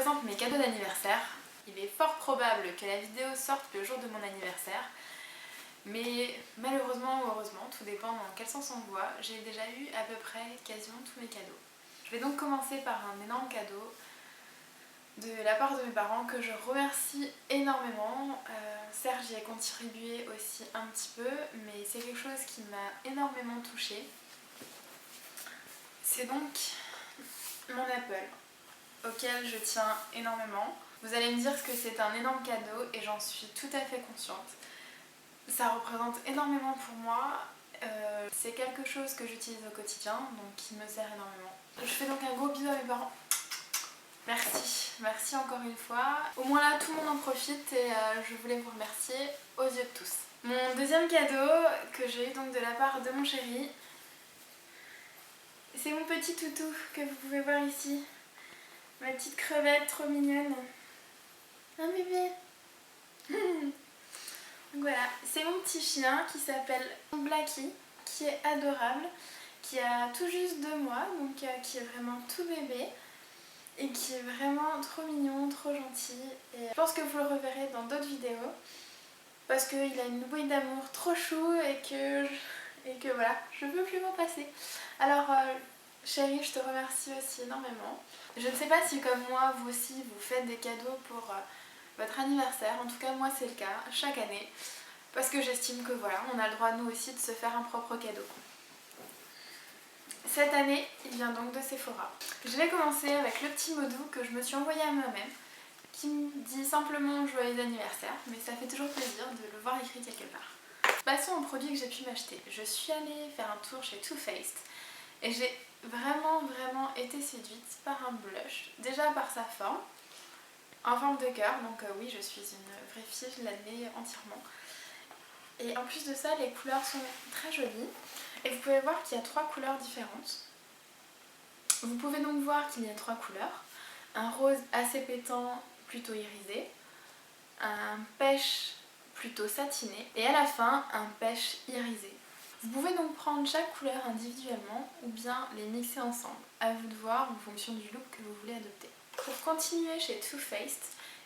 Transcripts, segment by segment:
présente mes cadeaux d'anniversaire. Il est fort probable que la vidéo sorte le jour de mon anniversaire. Mais malheureusement ou heureusement, tout dépend dans quel sens on voit, j'ai déjà eu à peu près quasiment tous mes cadeaux. Je vais donc commencer par un énorme cadeau de la part de mes parents que je remercie énormément. Certes, j'y ai contribué aussi un petit peu, mais c'est quelque chose qui m'a énormément touchée. C'est donc mon Apple, auquel je tiens énormément. Vous allez me dire que c'est un énorme cadeau et j'en suis tout à fait consciente. Ça représente énormément pour moi. C'est quelque chose que j'utilise au quotidien, donc qui me sert énormément. Je fais donc un gros bisou à mes parents. Merci encore une fois. Au moins là, tout le monde en profite et je voulais vous remercier aux yeux de tous. Mon deuxième cadeau que j'ai eu donc de la part de mon chéri, c'est mon petit toutou que vous pouvez voir ici. Ma petite crevette trop mignonne. Un bébé. Donc voilà, c'est mon petit chien qui s'appelle Blackie, qui est adorable, qui a tout juste 2 mois, donc qui est vraiment tout bébé et qui est vraiment trop mignon, trop gentil. Et je pense que vous le reverrez dans d'autres vidéos parce qu'il a une bouille d'amour trop chou et que voilà, je ne peux plus m'en passer. Alors chérie, je te remercie aussi énormément. Je ne sais pas si comme moi, vous aussi, vous faites des cadeaux pour votre anniversaire. En tout cas, moi c'est le cas, chaque année. Parce que j'estime que voilà, on a le droit nous aussi de se faire un propre cadeau. Cette année, il vient donc de Sephora. Je vais commencer avec le petit mot doux que je me suis envoyé à moi-même, qui me dit simplement joyeux anniversaire, mais ça fait toujours plaisir de le voir écrit quelque part. Passons aux produits que j'ai pu m'acheter. Je suis allée faire un tour chez Too Faced et j'ai vraiment été séduite par un blush, déjà par sa forme, en forme de cœur, donc oui, je suis une vraie fille, je l'admets entièrement. Et en plus de ça, les couleurs sont très jolies. Et vous pouvez voir qu'il y a 3 couleurs différentes. Vous pouvez donc voir qu'il y a 3 couleurs. Un rose assez pétant, plutôt irisé. Un pêche plutôt satiné. Et à la fin, un pêche irisé. Vous pouvez donc prendre chaque couleur individuellement ou bien les mixer ensemble. À vous de voir en fonction du look que vous voulez adopter. Pour continuer chez Too Faced,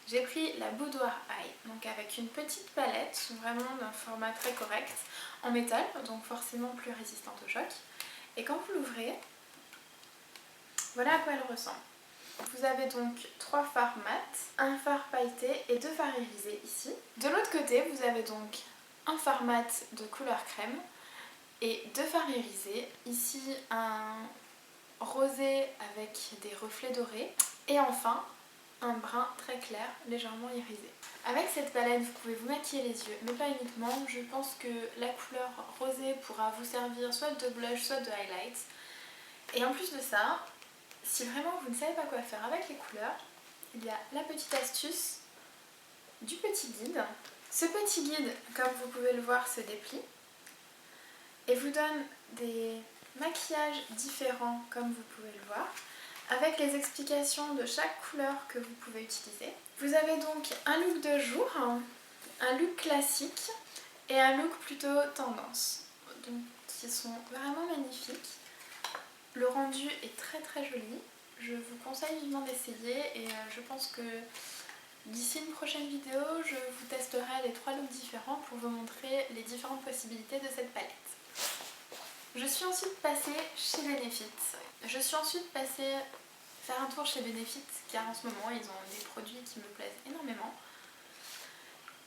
j'ai pris la Boudoir Eye, donc avec une petite palette, vraiment d'un format très correct, en métal, donc forcément plus résistante au choc. Et quand vous l'ouvrez, voilà à quoi elle ressemble. Vous avez donc 3 fards mat, un fard pailleté et 2 fards irisés ici. De l'autre côté, vous avez donc un fard mat de couleur crème et 2 fards irisés. Ici, un rosé avec des reflets dorés et enfin un brun très clair, légèrement irisé. Avec cette palette, vous pouvez vous maquiller les yeux, mais pas uniquement. Je pense que la couleur rosée pourra vous servir soit de blush, soit de highlight. Et en plus de ça, si vraiment vous ne savez pas quoi faire avec les couleurs, il y a la petite astuce du petit guide. Ce petit guide, comme vous pouvez le voir, se déplie et vous donne des maquillages différents, comme vous pouvez le voir, avec les explications de chaque couleur que vous pouvez utiliser. Vous avez donc un look de jour, un look classique et un look plutôt tendance, donc, qui sont vraiment magnifiques. Le rendu est très joli, je vous conseille vivement d'essayer et je pense que d'ici une prochaine vidéo, je vous testerai les 3 looks différents pour vous montrer les différentes possibilités de cette palette. Je suis ensuite passée chez Benefit. Je suis ensuite passée faire un tour chez Benefit car en ce moment ils ont des produits qui me plaisent énormément.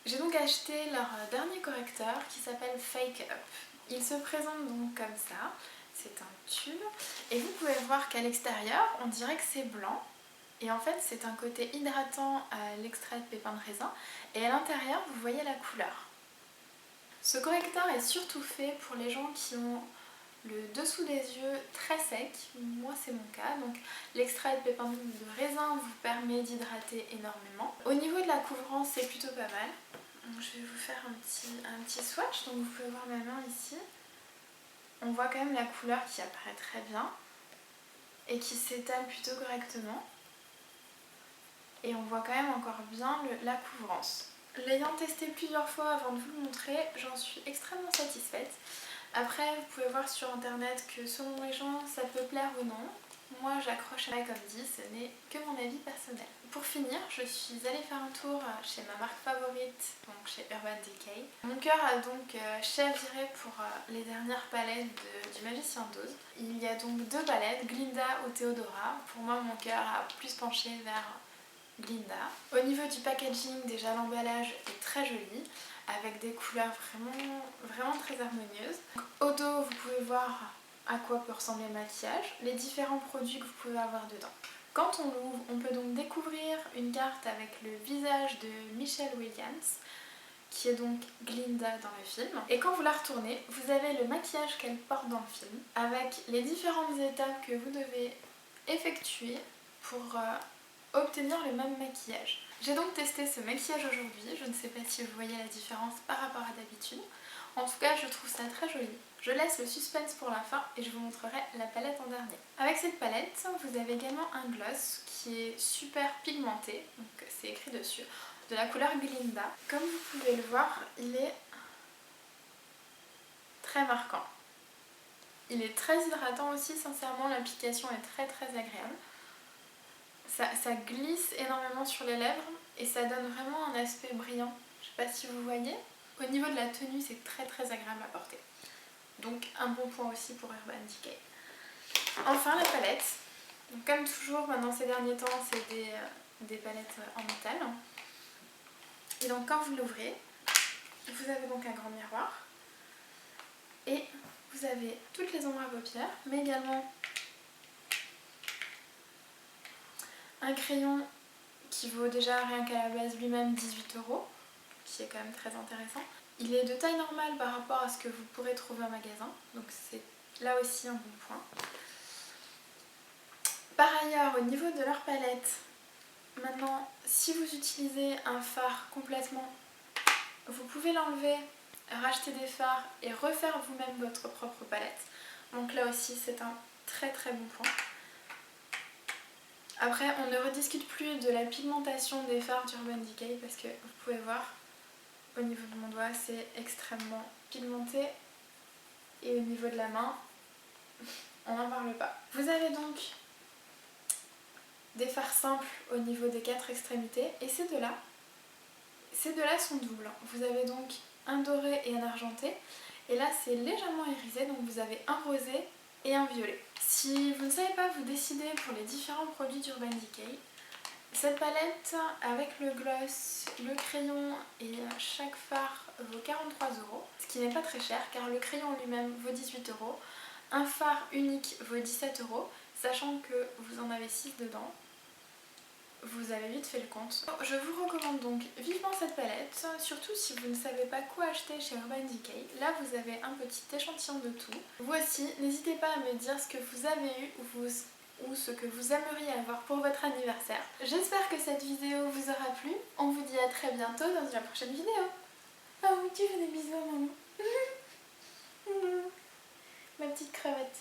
J'ai donc acheté leur dernier correcteur qui s'appelle Fake Up. Il se présente donc comme ça, c'est un tube et vous pouvez voir qu'à l'extérieur on dirait que c'est blanc et en fait c'est un côté hydratant à l'extrait de pépins de raisin et à l'intérieur vous voyez la couleur. Ce correcteur est surtout fait pour les gens qui ont le dessous des yeux très sec, moi c'est mon cas, donc l'extrait de pépins de raisin vous permet d'hydrater énormément. Au niveau de la couvrance c'est plutôt pas mal. Donc, je vais vous faire un petit swatch, donc vous pouvez voir ma main ici. On voit quand même la couleur qui apparaît très bien et qui s'étale plutôt correctement. Et on voit quand même encore bien la couvrance. L'ayant testé plusieurs fois avant de vous le montrer, j'en suis extrêmement satisfaite. Après, vous pouvez voir sur internet que selon les gens, ça peut plaire ou non. moi j'accrocherai comme dit, ce n'est que mon avis personnel. Pour finir, je suis allée faire un tour chez ma marque favorite, donc chez Urban Decay. Mon cœur a donc chaviré pour les dernières palettes du Magicien d'Oz. Il y a donc 2 palettes, Glinda ou Theodora. Pour moi mon cœur a plus penché vers Glinda. Au niveau du packaging, déjà l'emballage est très joli, avec des couleurs vraiment très harmonieuses. Donc, au dos, vous pouvez voir à quoi peut ressembler le maquillage, les différents produits que vous pouvez avoir dedans. Quand on l'ouvre, on peut donc découvrir une carte avec le visage de Michelle Williams, qui est donc Glinda dans le film. Et quand vous la retournez, vous avez le maquillage qu'elle porte dans le film, avec les différentes étapes que vous devez effectuer pour obtenir le même maquillage. J'ai donc testé ce maquillage aujourd'hui, je ne sais pas si vous voyez la différence par rapport à d'habitude. En tout cas, je trouve ça très joli. Je laisse le suspense pour la fin et je vous montrerai la palette en dernier. Avec cette palette, vous avez également un gloss qui est super pigmenté, donc c'est écrit dessus, de la couleur Glinda. Comme vous pouvez le voir, il est très marquant. Il est très hydratant aussi, sincèrement, l'application est très agréable. Ça glisse énormément sur les lèvres et ça donne vraiment un aspect brillant. Je sais pas si vous voyez. Au niveau de la tenue, c'est très agréable à porter. Donc un bon point aussi pour Urban Decay. Enfin la palette. Donc, comme toujours maintenant ces derniers temps, c'est des palettes en métal. Et donc quand vous l'ouvrez, vous avez donc un grand miroir. Et vous avez toutes les ombres à paupières, mais également un crayon qui vaut déjà rien qu'à la base lui-même 18 €, qui est quand même très intéressant. Il est de taille normale par rapport à ce que vous pourrez trouver en magasin, donc c'est là aussi un bon point. Par ailleurs, au niveau de leur palette, maintenant si vous utilisez un fard complètement, vous pouvez l'enlever, racheter des fards et refaire vous-même votre propre palette. Donc là aussi c'est un très bon point. Après, on ne rediscute plus de la pigmentation des fards d'Urban Decay parce que vous pouvez voir au niveau de mon doigt c'est extrêmement pigmenté et au niveau de la main on n'en parle pas. Vous avez donc des fards simples au niveau des 4 extrémités et ces deux là sont doubles. Vous avez donc un doré et un argenté et là c'est légèrement irisé, donc vous avez un rosé et un violet. Si vous ne savez pas vous décider pour les différents produits d'Urban Decay, cette palette avec le gloss, le crayon et chaque fard vaut 43 €, ce qui n'est pas très cher car le crayon lui-même vaut 18 €, un fard unique vaut 17 €, sachant que vous en avez 6 dedans. Vous avez vite fait le compte. Je vous recommande donc vivement cette palette, surtout si vous ne savez pas quoi acheter chez Urban Decay. Là vous avez un petit échantillon de tout. Vous aussi, n'hésitez pas à me dire ce que vous avez eu ou ce que vous aimeriez avoir pour votre anniversaire. J'espère que cette vidéo vous aura plu. On vous dit à très bientôt dans une prochaine vidéo. Ah oui, tu fais des bisous à maman. Ma petite crevette.